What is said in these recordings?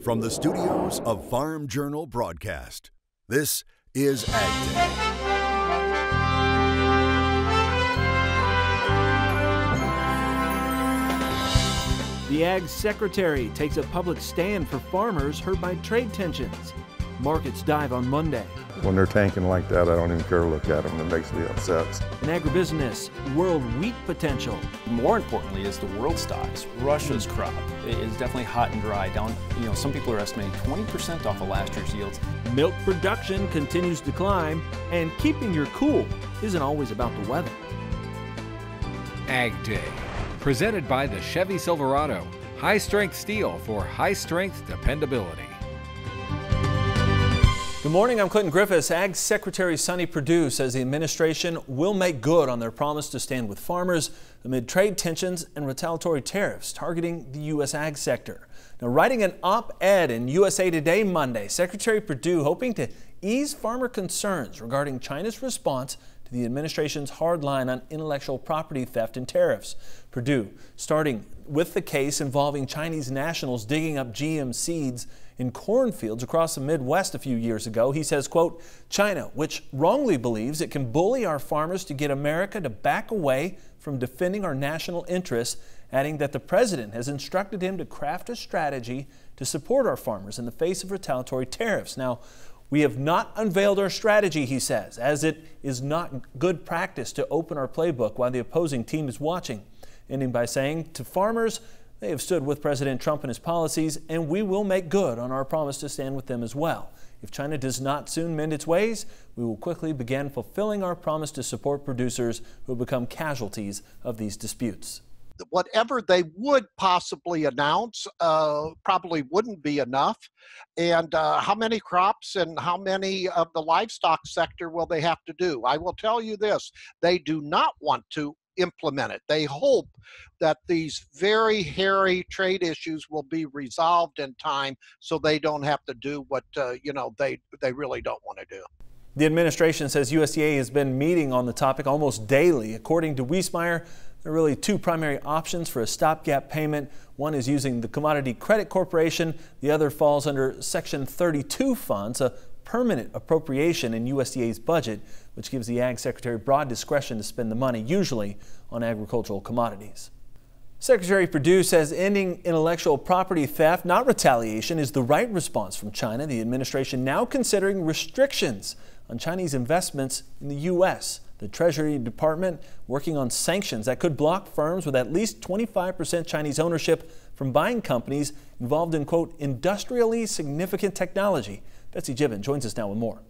From the studios of Farm Journal Broadcast, this is AgDay. The Ag Secretary takes a public stand for farmers hurt by trade tensions. Markets dive on Monday. When they're tanking like that, I don't even care to look at them. It makes me upset. In agribusiness, world wheat potential. More importantly is the world stocks. Russia's crop is definitely hot and dry, down, some people are estimating 20% off of last year's yields. Milk production continues to climb, and keeping your cool isn't always about the weather. AgDay, presented by the Chevy Silverado. High-strength steel for high-strength dependability. Good morning, I'm Clinton Griffiths. Ag Secretary Sonny Perdue says the administration will make good on their promise to stand with farmers amid trade tensions and retaliatory tariffs targeting the U.S. ag sector. Now, writing an op-ed in USA Today Monday, Secretary Perdue hoping to ease farmer concerns regarding China's response to the administration's hard line on intellectual property theft and tariffs. Perdue starting with the case involving Chinese nationals digging up GM seeds in cornfields across the Midwest a few years ago. He says, quote, China, which wrongly believes it can bully our farmers to get America to back away from defending our national interests, adding that the president has instructed him to craft a strategy to support our farmers in the face of retaliatory tariffs. Now, we have not unveiled our strategy, he says, as it is not good practice to open our playbook while the opposing team is watching, ending by saying to farmers, they have stood with President Trump and his policies, and we will make good on our promise to stand with them as well. If China does not soon mend its ways, we will quickly begin fulfilling our promise to support producers who have become casualties of these disputes. Whatever they would possibly announce probably wouldn't be enough. And how many crops and how many of the livestock sector will they have to do? I will tell you this, they do not want to implement it. They hope that these very hairy trade issues will be resolved in time so they don't have to do what they really don't want to do. The administration says USDA has been meeting on the topic almost daily. According to Wiesmeyer, there are really two primary options for a stopgap payment. One is using the Commodity Credit Corporation. The other falls under Section 32 funds, a permanent appropriation in USDA's budget, which gives the Ag Secretary broad discretion to spend the money, usually on agricultural commodities. Secretary Perdue says ending intellectual property theft, not retaliation, is the right response from China. The administration now considering restrictions on Chinese investments in the U.S. The Treasury Department working on sanctions that could block firms with at least 25% Chinese ownership from buying companies involved in, quote, industrially significant technology. Betsy Gibbon joins us now with more.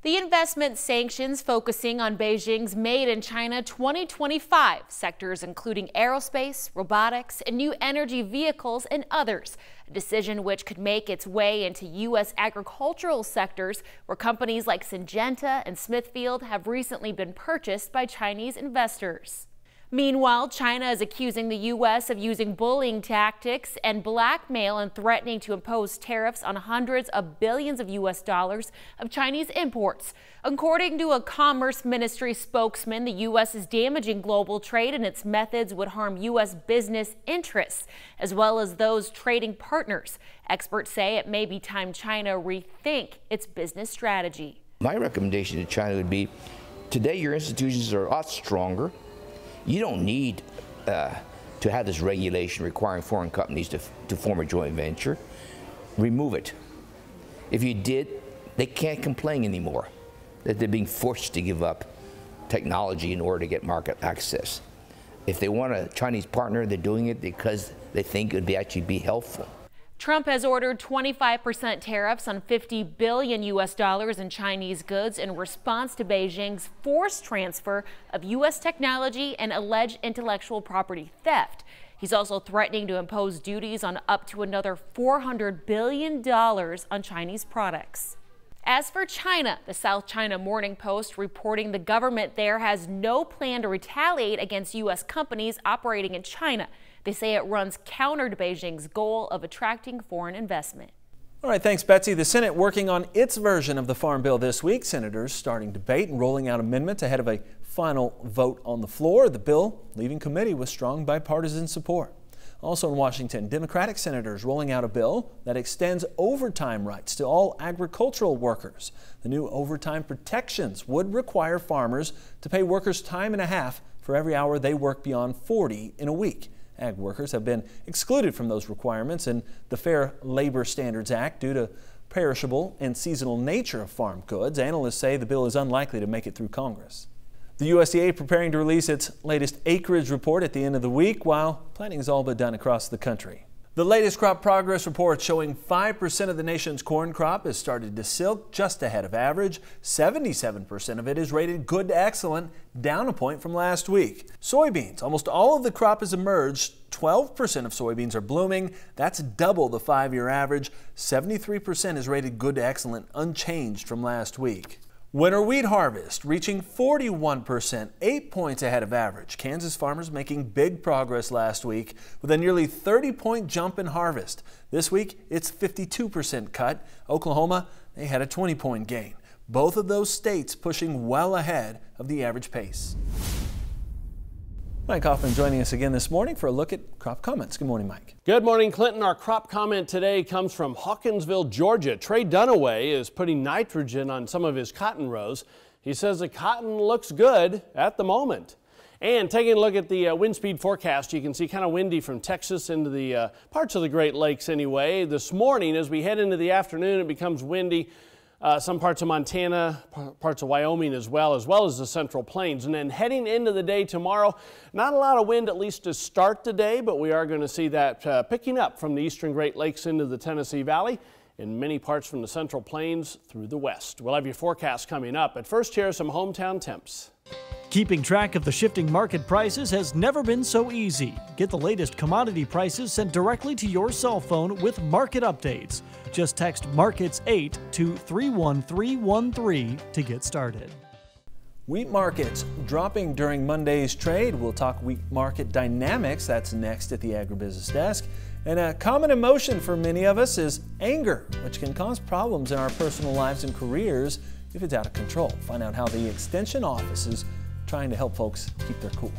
The investment sanctions focusing on Beijing's Made in China 2025 sectors, including aerospace, robotics, and new energy vehicles and others. A decision which could make its way into U.S. agricultural sectors where companies like Syngenta and Smithfield have recently been purchased by Chinese investors. Meanwhile, China is accusing the U.S. of using bullying tactics and blackmail and threatening to impose tariffs on hundreds of billions of U.S. dollars of Chinese imports. According to a Commerce Ministry spokesman, the U.S. is damaging global trade and its methods would harm U.S. business interests as well as those trading partners. Experts say it may be time China rethink its business strategy. My recommendation to China would be, today your institutions are a lot stronger. You don't need to have this regulation requiring foreign companies to form a joint venture. Remove it. If you did, they can't complain anymore that they're being forced to give up technology in order to get market access. If they want a Chinese partner, they're doing it because they think it would actually be helpful. Trump has ordered 25% tariffs on $50 billion U.S. dollars in Chinese goods in response to Beijing's forced transfer of U.S. technology and alleged intellectual property theft. He's also threatening to impose duties on up to another $400 billion on Chinese products. As for China, the South China Morning Post reporting the government there has no plan to retaliate against U.S. companies operating in China. They say it runs counter to Beijing's goal of attracting foreign investment. All right, thanks, Betsy. The Senate working on its version of the Farm Bill this week. Senators starting debate and rolling out amendments ahead of a final vote on the floor. The bill leaving committee with strong bipartisan support. Also in Washington, Democratic senators rolling out a bill that extends overtime rights to all agricultural workers. The new overtime protections would require farmers to pay workers time and a half for every hour they work beyond 40 in a week. Ag workers have been excluded from those requirements in the Fair Labor Standards Act due to perishable and seasonal nature of farm goods. Analysts say the bill is unlikely to make it through Congress. The USDA preparing to release its latest acreage report at the end of the week, while planting is all but done across the country. The latest crop progress report showing 5% of the nation's corn crop has started to silk, just ahead of average. 77% of it is rated good to excellent, down a point from last week. Soybeans, almost all of the crop has emerged. 12% of soybeans are blooming. That's double the 5-year average. 73% is rated good to excellent, unchanged from last week. Winter wheat harvest reaching 41%, 8 points ahead of average. Kansas farmers making big progress last week with a nearly 30-point jump in harvest. This week, it's 52% cut. Oklahoma, they had a 20-point gain. Both of those states pushing well ahead of the average pace. Mike Hoffman joining us again this morning for a look at crop comments. Good morning, Mike. Good morning, Clinton. Our crop comment today comes from Hawkinsville, Georgia. Trey Dunaway is putting nitrogen on some of his cotton rows. He says the cotton looks good at the moment. And taking a look at the wind speed forecast, you can see kind of windy from Texas into the parts of the Great Lakes anyway. This morning, as we head into the afternoon, it becomes windy. Some parts of Montana, parts of Wyoming as well as the Central Plains. And then heading into the day tomorrow, not a lot of wind, at least to start the day, but we are going to see that picking up from the eastern Great Lakes into the Tennessee Valley and many parts from the Central Plains through the west. We'll have your forecast coming up, but first here are some hometown temps. Keeping track of the shifting market prices has never been so easy. Get the latest commodity prices sent directly to your cell phone with market updates. Just text MARKETS8 to 31313 to get started. Wheat markets dropping during Monday's trade. We'll talk wheat market dynamics. That's next at the Agribusiness Desk. And a common emotion for many of us is anger, which can cause problems in our personal lives and careers if it's out of control. Find out how the Extension Office is trying to help folks keep their cool.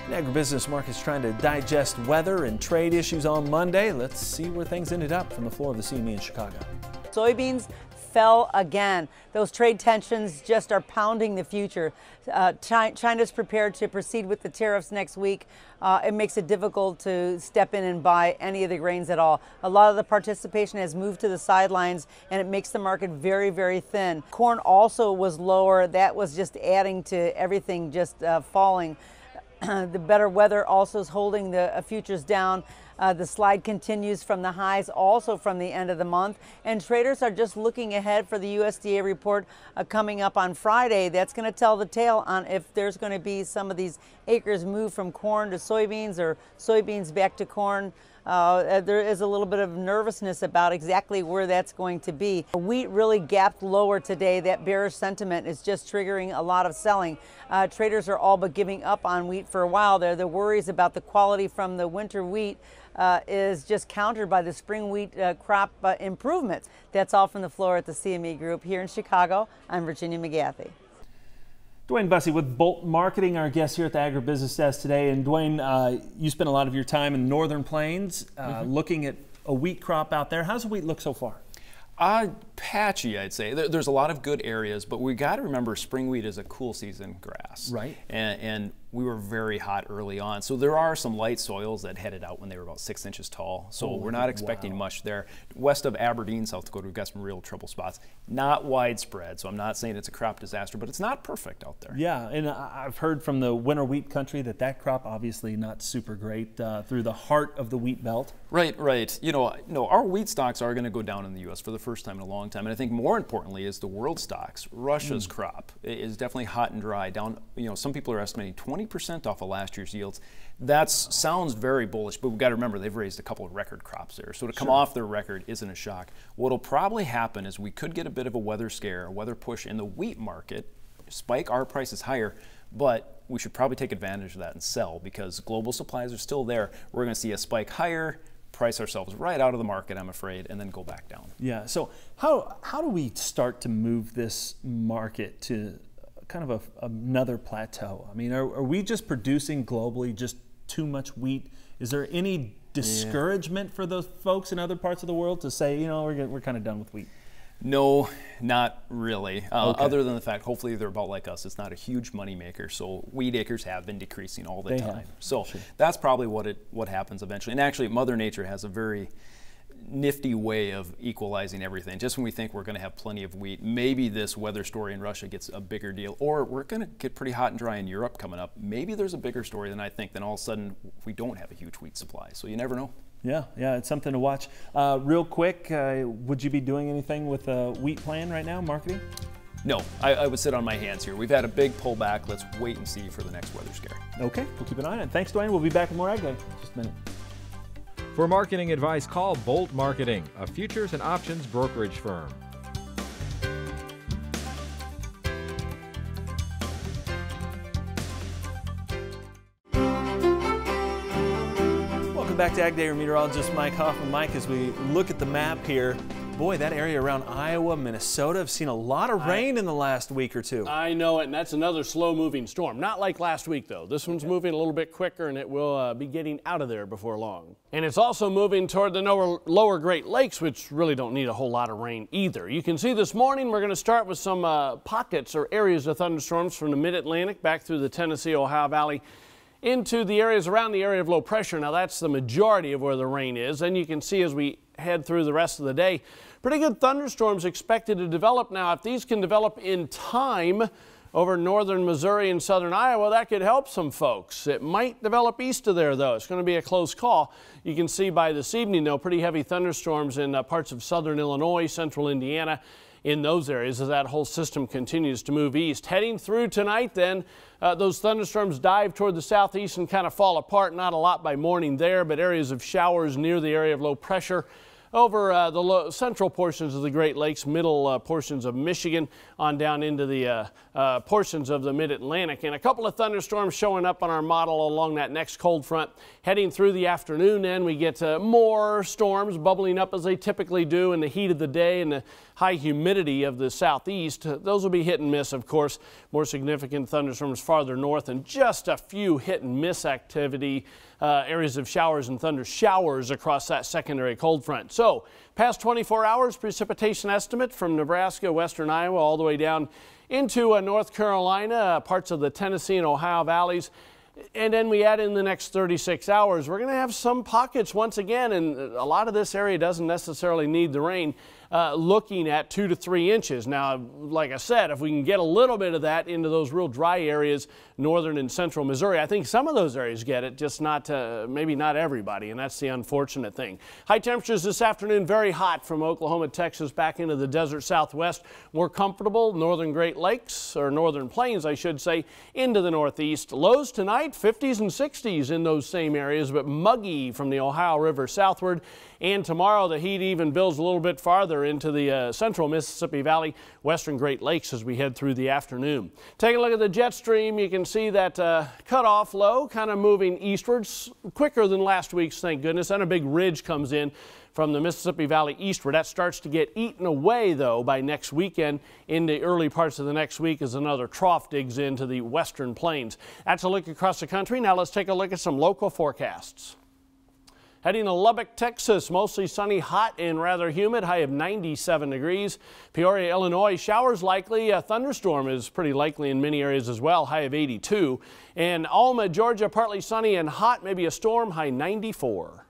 The agribusiness market's trying to digest weather and trade issues on Monday. Let's see where things ended up from the floor of the CME in Chicago. Soybeans fell again. Those trade tensions just are pounding the future. China's prepared to proceed with the tariffs next week. It makes it difficult to step in and buy any of the grains at all. A lot of the participation has moved to the sidelines, and it makes the market very, very thin. Corn also was lower. That was just adding to everything just falling. The better weather also is holding the futures down. The slide continues from the highs, also from the end of the month. And traders are just looking ahead for the USDA report coming up on Friday. That's going to tell the tale on if there's going to be some of these acres move from corn to soybeans or soybeans back to corn. There is a little bit of nervousness about exactly where that's going to be. Wheat really gapped lower today. That bearish sentiment is just triggering a lot of selling. Traders are all but giving up on wheat for a while there. The worries about the quality from the winter wheat is just countered by the spring wheat crop improvements. That's all from the floor at the CME Group here in Chicago. I'm Virginia McGathy. Dwayne Bussey with Bolt Marketing, our guest here at the Agribusiness Desk today. And Dwayne, you spent a lot of your time in the Northern Plains looking at a wheat crop out there. How's the wheat look so far? Patchy, I'd say. There's a lot of good areas, but we got to remember spring wheat is a cool season grass. Right. And we were very hot early on. So there are some light soils that headed out when they were about 6 inches tall. So we're not expecting much there. West of Aberdeen, South Dakota, we've got some real trouble spots. Not widespread, so I'm not saying it's a crop disaster, but it's not perfect out there. Yeah, and I've heard from the winter wheat country that crop obviously not super great through the heart of the wheat belt. Right. You know, no, our wheat stocks are going to go down in the U.S. for the first time in a long time. And I think more importantly is the world stocks. Russia's crop is definitely hot and dry. Down, some people are estimating 20% off of last year's yields. That sounds very bullish, but we've got to remember they've raised a couple of record crops there. So to come off their record isn't a shock. What'll probably happen is we could get a bit of a weather scare, a weather push in the wheat market, spike our prices higher, but we should probably take advantage of that and sell because global supplies are still there. We're going to see a spike higher, price ourselves right out of the market, I'm afraid, and then go back down. Yeah, so how do we start to move this market to kind of another plateau? I mean, are we just producing globally just too much wheat? Is there any discouragement for those folks in other parts of the world to say, you know, we're kind of done with wheat? No, not really. Other than the fact, hopefully they're about like us. It's not a huge money maker, so wheat acres have been decreasing all the time. So that's probably what happens eventually. And actually, Mother Nature has a very nifty way of equalizing everything. Just when we think we're going to have plenty of wheat, maybe this weather story in Russia gets a bigger deal, or we're going to get pretty hot and dry in Europe coming up. Maybe there's a bigger story than I think. Then all of a sudden we don't have a huge wheat supply. So you never know. Yeah, it's something to watch. Real quick, would you be doing anything with a wheat plan right now, marketing? No, I would sit on my hands here. We've had a big pullback. Let's wait and see for the next weather scare. Okay, we'll keep an eye on it. Thanks, Dwayne. We'll be back with more AgDay in just a minute. For marketing advice, call Bolt Marketing, a futures and options brokerage firm. Welcome back to AgDay. Meteorologist Mike Hoffman. Mike, as we look at the map here, boy, that area around Iowa, Minnesota have seen a lot of rain in the last week or two. I know it, and that's another slow-moving storm. Not like last week, though. This one's moving a little bit quicker, and it will be getting out of there before long. And it's also moving toward the lower Great Lakes, which really don't need a whole lot of rain either. You can see this morning we're going to start with some pockets or areas of thunderstorms from the mid-Atlantic back through the Tennessee, Ohio Valley into the areas around the area of low pressure. Now, that's the majority of where the rain is. And you can see as we head through the rest of the day, pretty good thunderstorms expected to develop. Now, if these can develop in time over northern Missouri and southern Iowa, that could help some folks. It might develop east of there, though. It's going to be a close call. You can see by this evening, though, pretty heavy thunderstorms in parts of southern Illinois, central Indiana, in those areas as that whole system continues to move east. Heading through tonight, then, those thunderstorms dive toward the southeast and kind of fall apart. Not a lot by morning there, but areas of showers near the area of low pressure over the central portions of the Great Lakes, middle portions of Michigan, on down into the portions of the mid-Atlantic. And a couple of thunderstorms showing up on our model along that next cold front. Heading through the afternoon, then we get more storms bubbling up as they typically do in the heat of the day and the high humidity of the southeast. Those will be hit and miss, of course. More significant thunderstorms farther north, and just a few hit and miss activity, areas of showers and thunder showers across that secondary cold front. So, past 24 hours, precipitation estimate from Nebraska, western Iowa, all the way down into North Carolina, parts of the Tennessee and Ohio valleys. And then we add in the next 36 hours, we're going to have some pockets once again, and a lot of this area doesn't necessarily need the rain, looking at 2 to 3 inches. Now, like I said, if we can get a little bit of that into those real dry areas, northern and central Missouri, I think some of those areas get it, just not, maybe not everybody, and that's the unfortunate thing. High temperatures this afternoon, very hot from Oklahoma, Texas, back into the desert southwest. More comfortable, northern Great Lakes, or northern plains, I should say, into the northeast. Lows tonight, 50s and 60s in those same areas, but muggy from the Ohio River southward. And tomorrow, the heat even builds a little bit farther into the central Mississippi Valley, western Great Lakes as we head through the afternoon. Take a look at the jet stream. You can see that cutoff low kind of moving eastwards quicker than last week's, thank goodness. And a big ridge comes in from the Mississippi Valley eastward. That starts to get eaten away, though, by next weekend. In the early parts of the next week as another trough digs into the western plains. That's a look across the country. Now let's take a look at some local forecasts. Heading to Lubbock, Texas, mostly sunny, hot and rather humid, high of 97 degrees. Peoria, Illinois, showers likely. A thunderstorm is pretty likely in many areas as well, high of 82. And Alma, Georgia, partly sunny and hot, maybe a storm, high 94.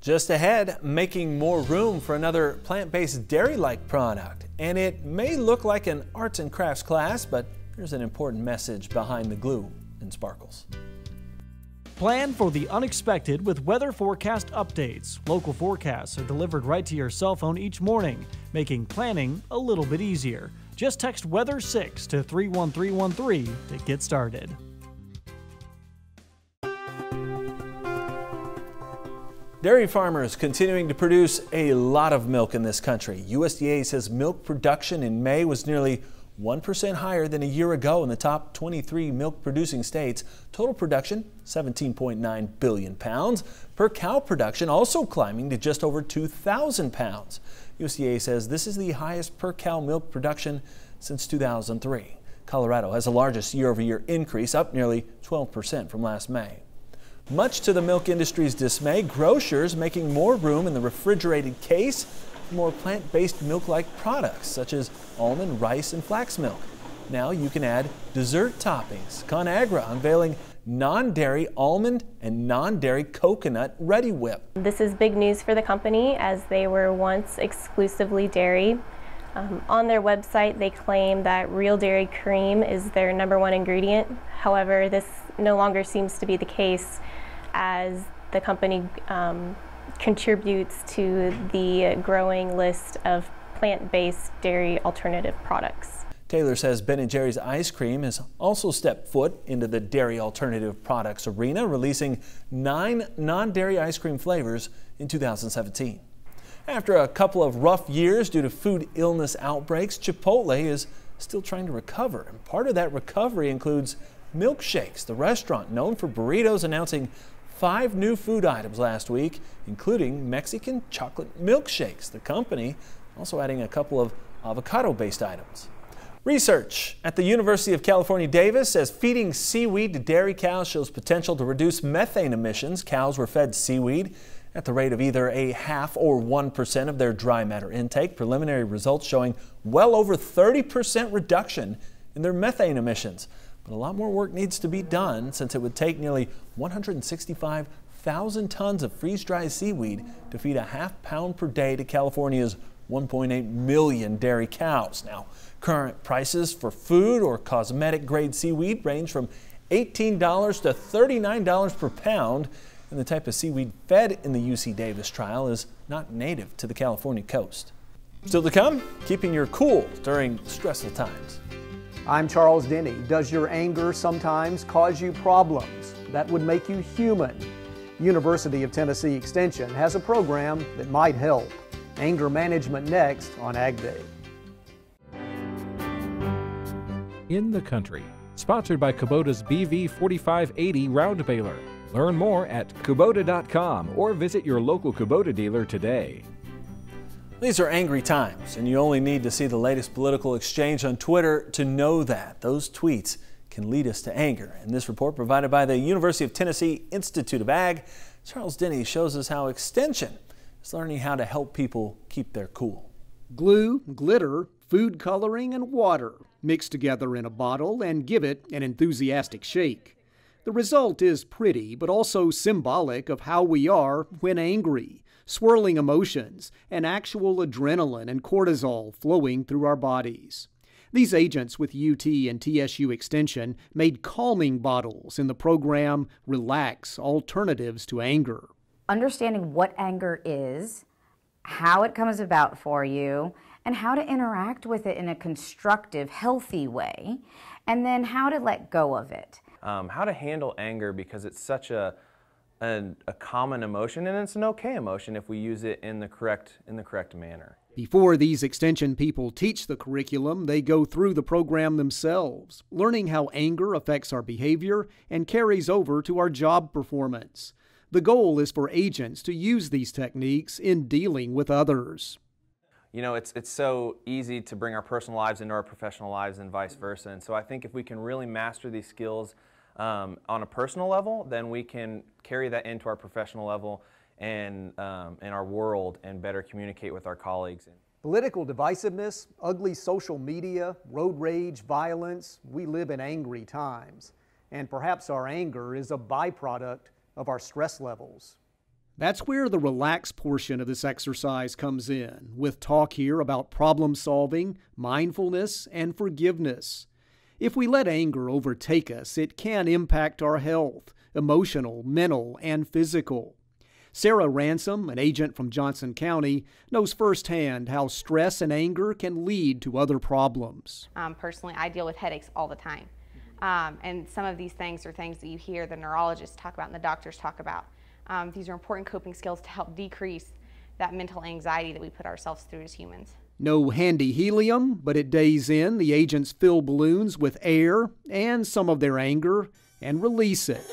Just ahead, making more room for another plant-based dairy-like product. And it may look like an arts and crafts class, but there's an important message behind the glue and sparkles. Plan for the unexpected with weather forecast updates. Local forecasts are delivered right to your cell phone each morning, making planning a little bit easier. Just text Weather 6 to 31313 to get started. Dairy farmers continuing to produce a lot of milk in this country. USDA says milk production in May was nearly 1% higher than a year ago in the top 23 milk producing states. Total production 17.9 billion pounds. Per cow production also climbing to just over 2,000 pounds. USDA says this is the highest per cow milk production since 2003. Colorado has the largest year-over-year increase, up nearly 12% from last May. Much to the milk industry's dismay, grocers making more room in the refrigerated case for more plant-based milk-like products such as almond, rice, and flax milk. Now you can add dessert toppings. ConAgra unveiling non-dairy almond and non-dairy coconut Ready Whip. This is big news for the company, as they were once exclusively dairy. On their website, they claim that real dairy cream is their #1 ingredient. However, this no longer seems to be the case, as the company contributes to the growing list of plant-based dairy alternative products. Taylor says Ben & Jerry's ice cream has also stepped foot into the dairy alternative products arena, releasing 9 non-dairy ice cream flavors in 2017. After a couple of rough years due to food illness outbreaks, Chipotle is still trying to recover. And part of that recovery includes milkshakes. The restaurant, known for burritos, announcing 5 new food items last week, including Mexican chocolate milkshakes. The company also adding a couple of avocado-based items. Research at the University of California, Davis says feeding seaweed to dairy cows shows potential to reduce methane emissions. Cows were fed seaweed at the rate of either a 0.5% or 1% of their dry matter intake. Preliminary results showing well over 30% reduction in their methane emissions. But a lot more work needs to be done, since it would take nearly 165,000 tons of freeze-dried seaweed to feed a 0.5 pound per day to California's 1.8 million dairy cows. Now, current prices for food or cosmetic grade seaweed range from $18 to $39 per pound, and the type of seaweed fed in the UC Davis trial is not native to the California coast. Still to come, keeping your cool during stressful times. I'm Charles Denny. Does your anger sometimes cause you problems that would make you human? University of Tennessee Extension has a program that might help. Anger management next on AgDay. In the country, sponsored by Kubota's BV 4580 round baler. Learn more at Kubota.com or visit your local Kubota dealer today. These are angry times, and you only need to see the latest political exchange on Twitter to know that. Those tweets can lead us to anger. In this report provided by the University of Tennessee Institute of Ag, Charles Denny shows us how Extension is learning how to help people keep their cool. Glue, glitter, food coloring, and water mixed together in a bottle and give it an enthusiastic shake. The result is pretty, but also symbolic of how we are when angry, swirling emotions, and actual adrenaline and cortisol flowing through our bodies. These agents with UT and TSU Extension made calming bottles in the program Relax Alternatives to Anger. Understanding what anger is, how it comes about for you, and how to interact with it in a constructive, healthy way, and then how to let go of it. How to handle anger, because it's such a common emotion, and it's an okay emotion if we use it in the correct manner. Before these Extension people teach the curriculum, they go through the program themselves, learning how anger affects our behavior and carries over to our job performance. The goal is for agents to use these techniques in dealing with others. You know, it's so easy to bring our personal lives into our professional lives and vice versa. And so I think if we can really master these skills on a personal level, then we can carry that into our professional level and in our world and better communicate with our colleagues. Political divisiveness, ugly social media, road rage, violence, we live in angry times. And perhaps our anger is a byproduct of our stress levels. That's where the relax portion of this exercise comes in, with talk here about problem solving, mindfulness, and forgiveness. If we let anger overtake us, it can impact our health, emotional, mental, and physical. Sarah Ransom, an agent from Johnson County, knows firsthand how stress and anger can lead to other problems. Personally, I deal with headaches all the time. And some of these things are things that you hear the neurologists talk about and the doctors talk about. These are important coping skills to help decrease that mental anxiety that we put ourselves through as humans. No handy helium, but at day's end, the agents fill balloons with air and some of their anger and release it.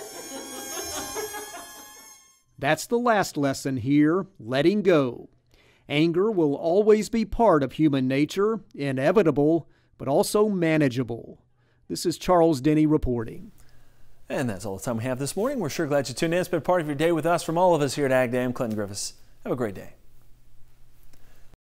That's the last lesson here, letting go. Anger will always be part of human nature, inevitable, but also manageable. This is Charles Denny reporting. And that's all the time we have this morning. We're sure glad you tuned in. It's been part of your day with us. From all of us here at AgDay, I'm Clinton Griffiths. Have a great day.